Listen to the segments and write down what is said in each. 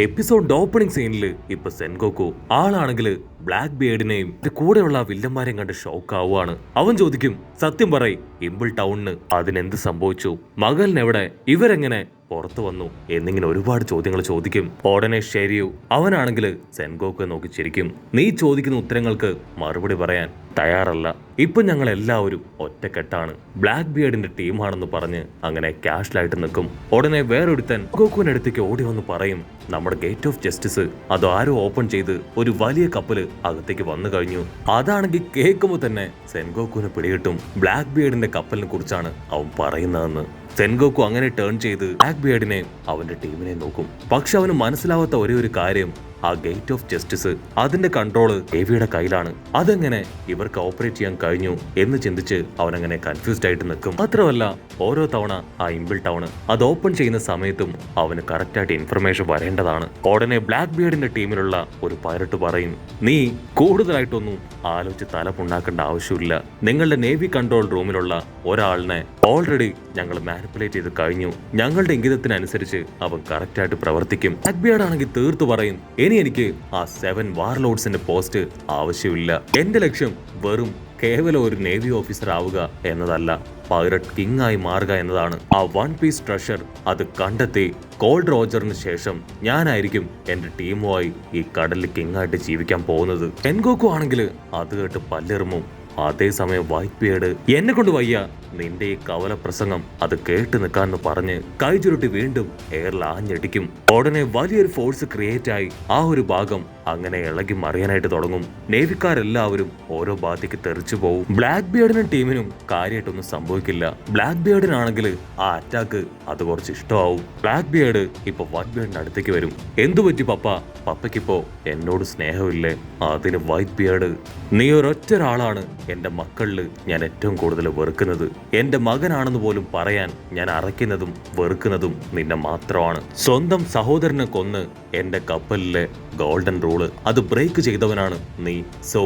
Episode opening സീനിൽ ഇപ്പൊ Sengoku ആളാണെങ്കിൽ ബ്ലാക്ക് ബിയേർഡിനെയും കൂടെയുള്ള വില്ലന്മാരെയും കണ്ട് ഷോക്ക് ആവുകയാണ്. അവൻ ചോദിക്കും, സത്യം പറയ്, ഇമ്പിൾ ടൗണിന് അതിനെന്ത് സംഭവിച്ചു, മകലിനെവിടെ, ഇവരെങ്ങനെ പുറത്തു വന്നു എന്നിങ്ങനെ ഒരുപാട് ചോദ്യങ്ങൾ ചോദിക്കും. ഉടനെ ഷെരിയു അവനാണെങ്കിൽ സെൻഗോക്കുയെ നോക്കി ചിരിക്കും. നീ ചോദിക്കുന്ന ഉത്തരങ്ങൾക്ക് മറുപടി പറയാൻ തയ്യാറല്ല. ഇപ്പൊ ഞങ്ങൾ എല്ലാവരും ഒറ്റക്കെട്ടാണ്, ബ്ലാക്ക് ബിയേർഡിന്റെ ടീമാണെന്ന് പറഞ്ഞ് അങ്ങനെ കാഷ്വലായിട്ട് നിൽക്കും. ഉടനെ വേറൊരുത്തൻ ഗോക്കുവിനടുത്തേക്ക് ഓടി വന്ന് പറയും, നമ്മുടെ ഗേറ്റ് ഓഫ് ജസ്റ്റിസ് അത് ആരോ ഓപ്പൺ ചെയ്ത് ഒരു വലിയ കപ്പല് അകത്തേക്ക് വന്നു കഴിഞ്ഞു. അതാണെങ്കിൽ കേൾക്കുമ്പോൾ തന്നെ സെൻഗോക്കുവിന് പിടികിട്ടും ബ്ലാക്ക് ബിയേർഡിന്റെ കപ്പലിനെ കുറിച്ചാണ് അവൻ പറയുന്നതെന്ന്. സെൻഗോക്കു അങ്ങനെ ടേൺ ചെയ്ത് ബ്ലാക്ക് ബിയേർഡിനെ അവന്റെ ടീമിനെ നോക്കും. പക്ഷെ അവന് മനസ്സിലാവാത്ത ഒരേ ഒരു കാര്യം, ആ ഗേറ്റ് ഓഫ് ജസ്റ്റിസ് അതിന്റെ കൺട്രോള് എവിയുടെ കയ്യിലാണ്. അതെങ്ങനെ ഇവർക്ക് ഓപ്പറേറ്റ് ചെയ്യാൻ കഴിഞ്ഞു എന്ന് ചിന്തിച്ച് അവനങ്ങനെ കൺഫ്യൂസ്ഡ് ആയിട്ട് നിൽക്കും. മാത്രമല്ല ഓരോ തവണ ആ ഇമ്പിൾ ടൗണ് അത് ഓപ്പൺ ചെയ്യുന്ന സമയത്തും അവന് കറക്റ്റായിട്ട് ഇൻഫർമേഷൻ വരേണ്ടതാണ്. ഉടനെ ബ്ലാക്ക് ബിയേർഡിന്റെ ടീമിലുള്ള ഒരു പൈലറ്റ് പറയും, നീ കൂടുതലായിട്ടൊന്നും ആലോചിച്ച് തലമുണ്ടാക്കേണ്ട ആവശ്യമില്ല. നിങ്ങളുടെ നേവി കൺട്രോൾ റൂമിലുള്ള ഒരാളിനെ ഓൾറെഡി ഞങ്ങൾ മാനിപ്പുലേറ്റ് ചെയ്ത് കഴിഞ്ഞു. ഞങ്ങളുടെ ഇംഗിതത്തിനനുസരിച്ച് അവൻ കറക്റ്റായിട്ട് പ്രവർത്തിക്കും. ബ്ലാക്ക് ബിയേർഡ് ആണെങ്കിൽ തീർത്തു പറയും, ഇനി എനിക്ക് ആ 7 വാർലോഡ്സിന്റെ പോസ്റ്റ് ആവശ്യമില്ല. എന്റെ ലക്ഷ്യം വെറും കേവലം ഒരു നേവി ഓഫീസർ ആവുക എന്നതല്ല, പൈററ്റ് കിങ് ആയി മാറുക എന്നതാണ്. ആ 1 പീസ് ട്രഷർ അത് കണ്ടെത്തി ഗോൾഡ് റോജറിന് ശേഷം ഞാനായിരിക്കും എന്റെ ടീമുമായി ഈ കടലിൽ കിങ് ആയിട്ട് ജീവിക്കാൻ പോകുന്നത്. സെൻഗോക്കു ആണെങ്കിൽ അത് കേട്ട് പല്ലെറുമും. അതേസമയം വൈറ്റ് ബിയേർഡ്, എന്നെ കൊണ്ട് വയ്യ നിന്റെ ഈ കവല പ്രസംഗം അത് കേട്ട് നിൽക്കാന്ന് പറഞ്ഞ് കൈ ചുരുട്ടി വീണ്ടും എയറിൽ ആഞ്ഞടിക്കും. ഉടനെ വലിയൊരു ഫോഴ്സ് ക്രിയേറ്റ് ആയി ആ ഒരു ഭാഗം അങ്ങനെ ഇളകി മറിയാനായിട്ട് തുടങ്ങും. നേവിക്കാരെല്ലാവരും ഓരോ ഭാഗത്തേക്ക് തെറിച്ചു പോവും. ബ്ലാക്ക് ബിയേർഡിനും ടീമിനും കാര്യമായിട്ടൊന്നും സംഭവിക്കില്ല. ബ്ലാക്ക് ബിയേർഡിനാണെങ്കിൽ ആ അറ്റാക്ക് അത് കുറച്ച് ഇഷ്ടമാവും. ബ്ലാക്ക് ബിയേർഡ് ഇപ്പൊ വൈറ്റ് ബിയേർഡിന്റെ അടുത്തേക്ക് വരും. എന്തു പറ്റി പപ്പ, പപ്പയ്ക്കിപ്പോ എന്നോട് സ്നേഹമില്ലേ? അതിന് വൈറ്റ് ബിയേർഡ്, നീ ഒരൊറ്റ ഒരാളാണ് എന്റെ മക്കളില് ഞാൻ ഏറ്റവും കൂടുതൽ വെറുക്കുന്നത്. എന്റെ മകനാണെന്ന് പോലും പറയാൻ ഞാൻ അറയ്ക്കുന്നതും വെറുക്കുന്നതും നിന്നെ മാത്രമാണ്. സ്വന്തം സഹോദരനെ കൊന്ന് എന്റെ കപ്പലിലെ ഗോൾഡൻ റൂള് അത് ബ്രേക്ക് ചെയ്തവനാണ് നീ. സോ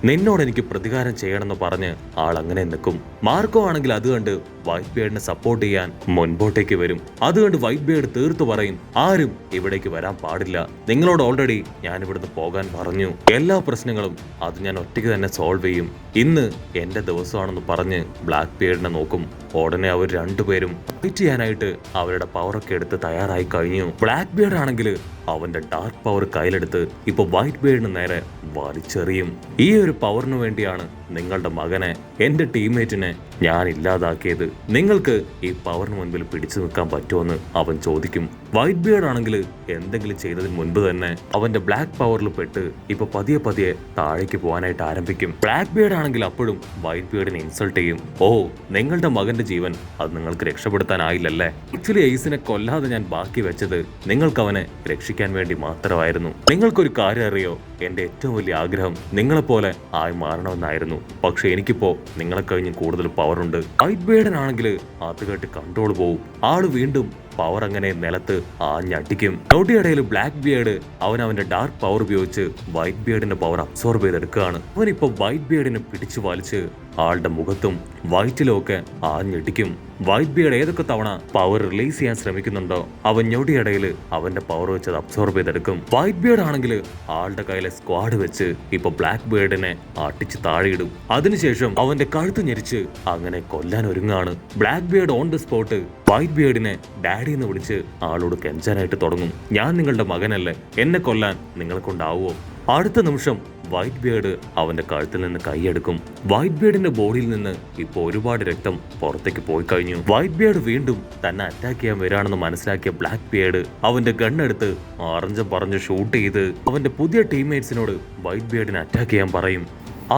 നിന്നോട് എനിക്ക് പ്രതികാരം ചെയ്യണമെന്ന് പറഞ്ഞ് ആൾ അങ്ങനെ നിൽക്കും. മാർക്കോ ആണെങ്കിൽ അത് കണ്ട് വൈറ്റ് ബിയേർഡിനെ സപ്പോർട്ട് ചെയ്യാൻ മുൻപോട്ടേക്ക് വരും. അതുകൊണ്ട് വൈറ്റ് ബിയേർഡ് തീർത്തു പറയും, ആരും ഇവിടേക്ക് വരാൻ പാടില്ല. നിങ്ങളോട് ഓൾറെഡി ഞാൻ ഇവിടുന്ന് പോകാൻ പറഞ്ഞു. എല്ലാ പ്രശ്നങ്ങളും അത് ഞാൻ ഒറ്റയ്ക്ക് തന്നെ സോൾവ് ചെയ്യും. ഇന്ന് എന്റെ ദിവസമാണെന്ന് പറഞ്ഞ് ബ്ലാക്ക് ബിയേർഡിനെ നോക്കും. ഉടനെ അവർ രണ്ടുപേരും ഫൈറ്റ് ചെയ്യാനായിട്ട് അവരുടെ പവറൊക്കെ എടുത്ത് തയ്യാറായി കഴിഞ്ഞു. ബ്ലാക്ക് ബിയേർഡ് ആണെങ്കിൽ അവന്റെ ഡാർക്ക് പവർ കയ്യിലെടുത്ത് ഇപ്പൊ വൈറ്റ് ബിയേർഡിന് നേരെ വലിച്ചെറിയും. ഈ ഒരു പവറിന് വേണ്ടിയാണ് നിങ്ങളുടെ മകനെ, എന്റെ ടീംമേറ്റിനെ ഞാൻ ഇല്ലാതാക്കിയത്. നിങ്ങൾക്ക് ഈ പവറിന് മുൻപിൽ പിടിച്ചു നിൽക്കാൻ പറ്റുമെന്ന് അവൻ ചോദിക്കും. വൈറ്റ് ബിയേർഡ് ആണെങ്കിൽ എന്തെങ്കിലും ചെയ്തതിന് മുൻപ് തന്നെ അവന്റെ ബ്ലാക്ക് പവറിൽ പെട്ട് ഇപ്പൊ പതിയെ പതിയെ താഴേക്ക് പോകാനായിട്ട് ആരംഭിക്കും. ബ്ലാക്ക് ബിയേർഡ് ആണെങ്കിൽ അപ്പോഴും വൈറ്റ് ബിയേർഡിനെ ഇൻസൾട്ട് ചെയ്യും. ഓ, നിങ്ങളുടെ മകന്റെ ജീവൻ അത് നിങ്ങൾക്ക് രക്ഷപ്പെടുത്താനായില്ലല്ലേ? ആക്ച്വലി എയ്സിനെ കൊല്ലാതെ ഞാൻ ബാക്കി വെച്ചത് നിങ്ങൾക്ക് അവനെ രക്ഷിക്കാൻ വേണ്ടി മാത്രമായിരുന്നു. നിങ്ങൾക്കൊരു കാര്യം അറിയോ, എന്റെ ഏറ്റവും വലിയ ആഗ്രഹം നിങ്ങളെപ്പോലെ ആയി മാറണമെന്നായിരുന്നു. പക്ഷെ എനിക്കിപ്പോ നിങ്ങളെ കഴിഞ്ഞ് കൂടുതൽ പവർ ഉണ്ട്. വൈറ്റ് ബിയേർഡിനാണെങ്കിൽ അത് കേട്ട് കൺട്രോൾ പോവും. ആള് വീണ്ടും പവർ അങ്ങനെ നിലത്ത് ആഞ്ഞടിക്കും. നോട്ടിയിടയിൽ ബ്ലാക്ക് ബിയേർഡ് അവന്റെ ഡാർക്ക് പവർ ഉപയോഗിച്ച് വൈറ്റ് ബിയേർഡിന്റെ പവർ അബ്സോർബ് ചെയ്തെടുക്കുകയാണ്. അവനിപ്പോ വൈറ്റ് ബിയേർഡിനെ പിടിച്ചു വലിച്ച് ആളുടെ മുഖത്തും വയറ്റിലും ഒക്കെ ആഞ്ഞടിക്കും. വൈറ്റ് ബിയേർഡ് ഏതൊക്കെ തവണ പവർ റിലീസ് ചെയ്യാൻ ശ്രമിക്കുന്നുണ്ടോ അവൻ ഞൊടിയിടയിൽ അവന്റെ പവർ വെച്ച് അത് അബ്സോർബ് ചെയ്തെടുക്കും. വൈറ്റ് ബിയേർഡ് ആണെങ്കിൽ ആളുടെ കയ്യിലെ സ്ക്വാഡ് വെച്ച് ഇപ്പൊ ബ്ലാക്ക് ബിയേർഡിനെ അടിച്ച് താഴെയിടും. അതിനുശേഷം അവന്റെ കഴുത്ത് ഞെരിച്ച് അങ്ങനെ കൊല്ലാൻ ഒരുങ്ങാണ്. Black beard on the spot white ബിയേർഡിനെ ഡാഡി എന്ന് വിളിച്ച് ആളോട് കെഞ്ചാനായിട്ട് തുടങ്ങും. ഞാൻ നിങ്ങളുടെ മകനല്ലേ, എന്നെ കൊല്ലാൻ നിങ്ങളെ കൊണ്ടാവോ? അടുത്ത നിമിഷം വൈറ്റ് ബിയേർഡ് അവന്റെ കഴുത്തിൽ നിന്ന് കൈയെടുക്കും. വൈറ്റ് ബിയേർഡിന്റെ ബോഡിയിൽ നിന്ന് ഇപ്പൊ ഒരുപാട് രക്തം പുറത്തേക്ക് പോയി കഴിഞ്ഞു. വൈറ്റ് ബിയേർഡ് വീണ്ടും തന്നെ അറ്റാക്ക് ചെയ്യാൻ വരാണെന്ന് മനസ്സിലാക്കിയ ബ്ലാക്ക് ബിയേർഡ് അവന്റെ ഗണ്ണെടുത്ത് ആറഞ്ചം പറഞ്ഞ് ഷൂട്ട് ചെയ്ത് അവന്റെ പുതിയ ടീംമേറ്റ്സിനോട് വൈറ്റ് ബിയേർഡിനെ അറ്റാക്ക് ചെയ്യാൻ പറയും.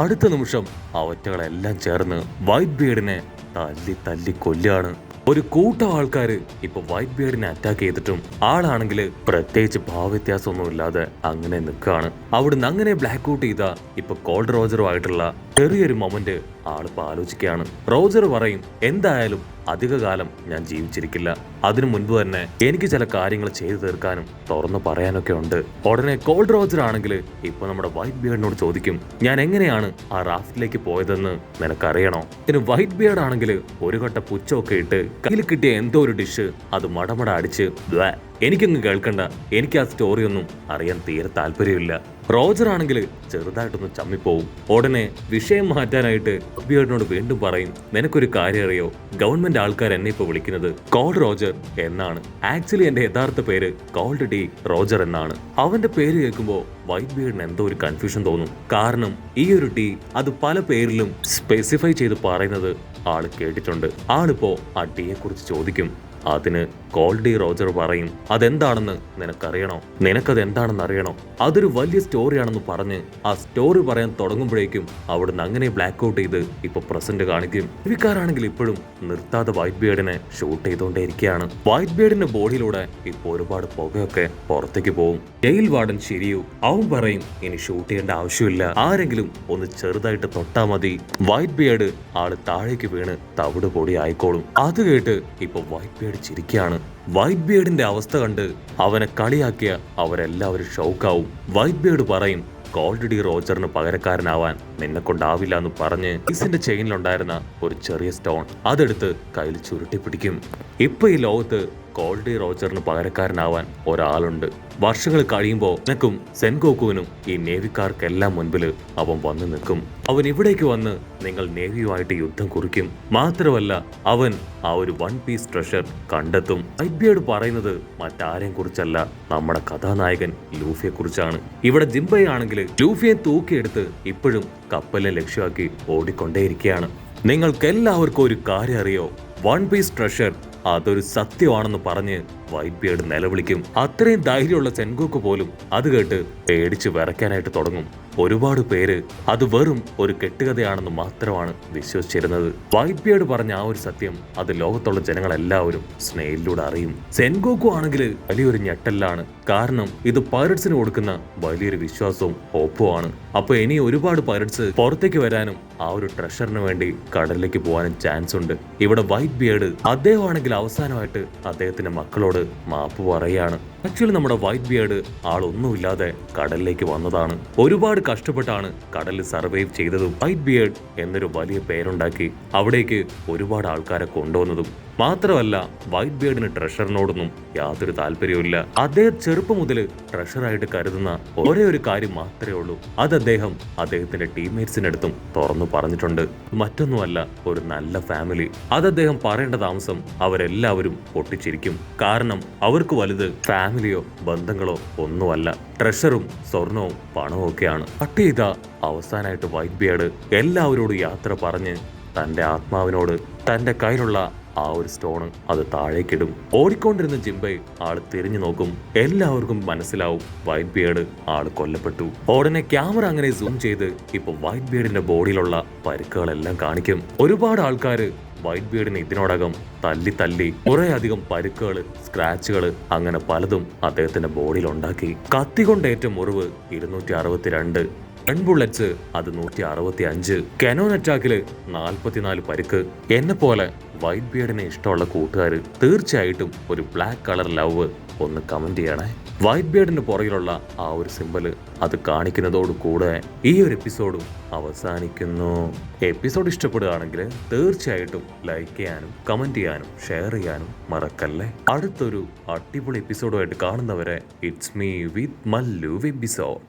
അടുത്ത നിമിഷം അവറ്റകളെല്ലാം ചേർന്ന് വൈറ്റ് ബിയേർഡിനെ തല്ലി തല്ലി കൊല്ലാണ്. ഒരു കൂട്ടം ആൾക്കാര് ഇപ്പൊ വൈറ്റ് ബിയേർഡിനെ അറ്റാക്ക് ചെയ്തിട്ടും ആളാണെങ്കിൽ പ്രത്യേകിച്ച് ഭാവവ്യത്യാസമൊന്നും ഇല്ലാതെ അങ്ങനെ നിൽക്കുകയാണ്. അവിടുന്ന് അങ്ങനെ ബ്ലാക്ക് ഔട്ട് ചെയ്ത ഇപ്പൊ ഗോൾഡ് റോജറുമായിട്ടുള്ള ചെറിയൊരു മൊമെന്റ് ആളിപ്പോ ആലോചിക്കുകയാണ്. റോജർ പറയും, എന്തായാലും അധികകാലം ഞാൻ ജീവിച്ചിരിക്കില്ല. അതിനു മുൻപ് തന്നെ എനിക്ക് ചില കാര്യങ്ങൾ ചെയ്തു തീർക്കാനും തുറന്നു പറയാനൊക്കെ ഉണ്ട്. ഉടനെ ഗോൾഡ് റോജർ ആണെങ്കിൽ ഇപ്പൊ നമ്മുടെ വൈറ്റ് ബിയേർഡിനോട് ചോദിക്കും, ഞാൻ എങ്ങനെയാണ് ആ റാഫ്റ്റിലേക്ക് പോയതെന്ന് നിനക്കറിയണോ? ഇനി വൈറ്റ് ബിയേർഡ് ആണെങ്കിൽ ഒരു കട്ട പുച്ചമൊക്കെ ഇട്ട് കയ്യിൽ കിട്ടിയ എന്തോ ഒരു ഡിഷ് അത് മടമട അടിച്ച് എനിക്കങ്ങ് കേൾക്കണ്ട, എനിക്ക് ആ സ്റ്റോറി ഒന്നും അറിയാൻ തീരെ താല്പര്യമില്ല. റോജർ ആണെങ്കിൽ ചെറുതായിട്ടൊന്ന് ചമ്മിപ്പോവും. ഉടനെ വിഷയം മാറ്റാനായിട്ട് ബിയേർഡിനോട് വീണ്ടും പറയും, നിനക്കൊരു കാര്യം അറിയോ, ഗവൺമെന്റ് ആൾക്കാർ എന്നെ ഇപ്പൊ വിളിക്കുന്നത് കോൾഡ് റോജർ എന്നാണ്. ആക്ച്വലി എന്റെ യഥാർത്ഥ പേര് കോൾഡ് ഡി റോജർ എന്നാണ്. അവന്റെ പേര് കേൾക്കുമ്പോ വൈറ്റ് ബിയേർഡിന് എന്തോ ഒരു കൺഫ്യൂഷൻ തോന്നും. കാരണം ഈ ഒരു ഡി അത് പല പേരിലും സ്പെസിഫൈ ചെയ്ത് പറയുന്നത് ആള് കേട്ടിട്ടുണ്ട്. ആളിപ്പോ ആ ഡിയെ കുറിച്ച് ചോദിക്കും. അതിന് കോൾഡി റോജർ പറയും, അതെന്താണെന്ന് നിനക്കറിയണോ, നിനക്കത് എന്താണെന്ന് അറിയണോ, അതൊരു വലിയ സ്റ്റോറിയാണെന്ന് പറഞ്ഞ് ആ സ്റ്റോറി പറയാൻ തുടങ്ങുമ്പോഴേക്കും അവിടുന്ന് അങ്ങനെ ബ്ലാക്ക് ഔട്ട് ചെയ്ത് ഇപ്പൊ പ്രസന്റ് കാണിക്കും. ടിവിക്കാരാണെങ്കിൽ ഇപ്പോഴും നിർത്താതെ വൈറ്റ് ബിയേർഡിനെ ഷൂട്ട് ചെയ്തുകൊണ്ടേയിരിക്കുകയാണ്. വൈറ്റ് ബിയേർഡിന്റെ ബോഡിയിലൂടെ ഇപ്പൊ ഒരുപാട് പുകയൊക്കെ പുറത്തേക്ക് പോകും. ജയിൽ വാർഡൻ ശരിയു അവൻ പറയും, ഇനി ഷൂട്ട് ചെയ്യേണ്ട ആവശ്യമില്ല, ആരെങ്കിലും ഒന്ന് ചെറുതായിട്ട് തൊട്ടാ മതി, വൈറ്റ് ബിയേർഡ് ആള് താഴേക്ക് വീണ് തവിട് പൊടി ആയിക്കോളും. അത് കേട്ട് ഇപ്പൊ വൈറ്റ് ബിയേർഡ് ചിരിക്കുകയാണ്. വൈറ്റ് ബിയേർഡിന്റെ അവസ്ഥ കണ്ട് അവനെ കളിയാക്കിയ അവരെല്ലാവരും ഷോക്കാവും. വൈറ്റ് ബിയേർഡ് പറയും, കോൾഡ് ഡി റോജറിന് പകരക്കാരനാവാൻ നിന്നെ കൊണ്ടാവില്ല എന്ന് പറഞ്ഞ് ഈസിന്റെ ചെയിനിലുണ്ടായിരുന്ന ഒരു ചെറിയ സ്റ്റോൺ അതെടുത്ത് കയ്യിൽ ചുരുട്ടി പിടിക്കും. ഇപ്പൊ ഈ ലോകത്ത് കോൾഡ് റോജറിന് പകരക്കാരനാവാൻ ഒരാളുണ്ട്. വർഷങ്ങൾ കഴിയുമ്പോൾ നിനക്കും സെൻഗോക്കുവിനും ഈ നേവിക്കാർക്കെല്ലാം മുൻപിൽ അവൻ വന്നു നിൽക്കും. അവൻ ഇവിടേക്ക് വന്ന് നിങ്ങൾ നേവിയുമായിട്ട് യുദ്ധം കുറിക്കും. മാത്രമല്ല അവൻ ആ ഒരു വൺ പീസ് ട്രഷർ കണ്ടെത്തും. വൈറ്റ് ബിയേർഡ് പറയുന്നത് മറ്റാരെയും കുറിച്ചല്ല, നമ്മുടെ കഥാനായകൻ ലൂഫിയെ കുറിച്ചാണ്. ഇവിടെ ജിംബൈ ആണെങ്കിൽ ലൂഫിയെ തൂക്കിയെടുത്ത് ഇപ്പോഴും കപ്പലിനെ ലക്ഷ്യമാക്കി ഓടിക്കൊണ്ടേയിരിക്കുകയാണ്. നിങ്ങൾക്ക് എല്ലാവർക്കും ഒരു കാര്യം അറിയോ, വൺ പീസ് ട്രഷർ അതൊരു സത്യമാണെന്ന് പറഞ്ഞ് വൈറ്റ് ബിയേർഡ് നിലവിളിക്കും. അത്രയും ധൈര്യമുള്ള സെൻഗോക്കു പോലും അത് കേട്ട് പേടിച്ച് വിറയ്ക്കാനായിട്ട് തുടങ്ങും. ഒരുപാട് പേര് അത് വെറും ഒരു കെട്ടുകഥയാണെന്ന് മാത്രമാണ് വിശ്വസിച്ചിരുന്നത്. വൈറ്റ് ബിയേർഡ് പറഞ്ഞ ആ ഒരു സത്യം അത് ലോകത്തുള്ള ജനങ്ങളെല്ലാവരും സ്നേഹിലൂടെ അറിയും. സെൻഗോക്കു ആണെങ്കിൽ വലിയൊരു ഞെട്ടലാണ്. കാരണം ഇത് പൈററ്റ്സിന് കൊടുക്കുന്ന വലിയൊരു വിശ്വാസവും ഹോപ്പുമാണ്. അപ്പൊ ഇനി ഒരുപാട് പൈററ്റ്സ് പുറത്തേക്ക് വരാനും ആ ഒരു ട്രഷറിന് വേണ്ടി കടലിലേക്ക് പോകാനും ചാൻസ് ഉണ്ട്. ഇവിടെ വൈറ്റ് ബിയേർഡ് അദ്ദേഹമാണെങ്കിൽ അവസാനമായിട്ട് അദ്ദേഹത്തിന്റെ മക്കളോട് മാപ്പ് പറയുകയാണ്. ആക്ച്വലി നമ്മുടെ വൈറ്റ് ബിയേർഡ് ആളൊന്നുമില്ലാതെ കടലിലേക്ക് വന്നതാണ്. ഒരുപാട് കഷ്ടപ്പെട്ടാണ് കടലിൽ സർവൈവ് ചെയ്തതും വൈറ്റ് ബിയേർഡ് എന്നൊരു വലിയ പേരുണ്ടാക്കി അവിടേക്ക് ഒരുപാട് ആൾക്കാരെ കൊണ്ടുവന്നതും. മാത്രമല്ല വൈറ്റ് ബിയേർഡിന് ട്രഷറിനോടൊന്നും യാതൊരു താല്പര്യവുമില്ല. അദ്ദേഹം ചെറുപ്പം മുതൽ ട്രഷറായിട്ട് കരുതുന്ന ഒരേ ഒരു കാര്യം മാത്രമേ ഉള്ളൂ, അത് അദ്ദേഹം അദ്ദേഹത്തിന്റെ ടീംമേറ്റ്സിന്റെ അടുത്തും തുറന്നു പറഞ്ഞിട്ടുണ്ട്. മറ്റൊന്നുമല്ല, ഒരു നല്ല ഫാമിലി. അത് അദ്ദേഹം പറയേണ്ട താമസം അവരെല്ലാവരും പൊട്ടിച്ചിരിക്കും. കാരണം അവർക്ക് വലുത് ഫാമിലിയോ ബന്ധങ്ങളോ ഒന്നുമല്ല, ട്രഷറും സ്വർണവും പണവും ഒക്കെയാണ്. കട്ട് ചെയ്ത അവസാനമായിട്ട് വൈറ്റ് ബിയേർഡ് എല്ലാവരോടും യാത്ര പറഞ്ഞ് തന്റെ ആത്മാവിനോട് തന്റെ കയ്യിലുള്ള ആ ഒരു സ്റ്റോണ് അത് താഴേക്കിടും. ഓടിക്കൊണ്ടിരുന്ന ജിംബൈ ആള് തിരിഞ്ഞു നോക്കും. എല്ലാവർക്കും മനസ്സിലാവും വൈറ്റ് ബിയേർഡ് ആള് കൊല്ലപ്പെട്ടു. ഉടനെ ക്യാമറ അങ്ങനെ സൂം ചെയ്ത് ഇപ്പൊ വൈറ്റ് ബിയേർഡിന്റെ ബോഡിയിലുള്ള പരിക്കുകളെല്ലാം കാണിക്കും. ഒരുപാട് ആൾക്കാര് വൈറ്റ് ബിയേർഡിനെ ഇതിനോടകം തല്ലി കുറെ അധികം പരിക്കുകള്, സ്ക്രാച്ചുകള് അങ്ങനെ പലതും അദ്ദേഹത്തിന്റെ ബോഡിയിൽ ഉണ്ടാക്കി. കത്തികൊണ്ടേറ്റ മുറിവ് 262, ഗൺ ബുള്ളറ്റ്സ് അത് 165, കനോൺ അറ്റാക്കില് 44 പരിക്ക്. എന്നെ പോലെ വൈറ്റ് ബിയേർഡിനെ ഇഷ്ടമുള്ള കൂട്ടുകാര് തീർച്ചയായിട്ടും ഒരു ബ്ലാക്ക് കളർ ലവ് ഒന്ന് കമന്റ് ചെയ്യണേ. വൈറ്റ് ബിയേർഡിന്റെ പുറകിലുള്ള ആ ഒരു സിമ്പല് അത് കാണിക്കുന്നതോട് കൂടെ ഈ ഒരു എപ്പിസോഡും അവസാനിക്കുന്നു. എപ്പിസോഡ് ഇഷ്ടപ്പെടുകയാണെങ്കിൽ തീർച്ചയായിട്ടും ലൈക്ക് ചെയ്യാനും കമന്റ് ചെയ്യാനും ഷെയർ ചെയ്യാനും മറക്കല്ലേ. അടുത്തൊരു അടിപൊളി എപ്പിസോഡുമായിട്ട് കാണുന്നവരെ it's me with Mallu episode.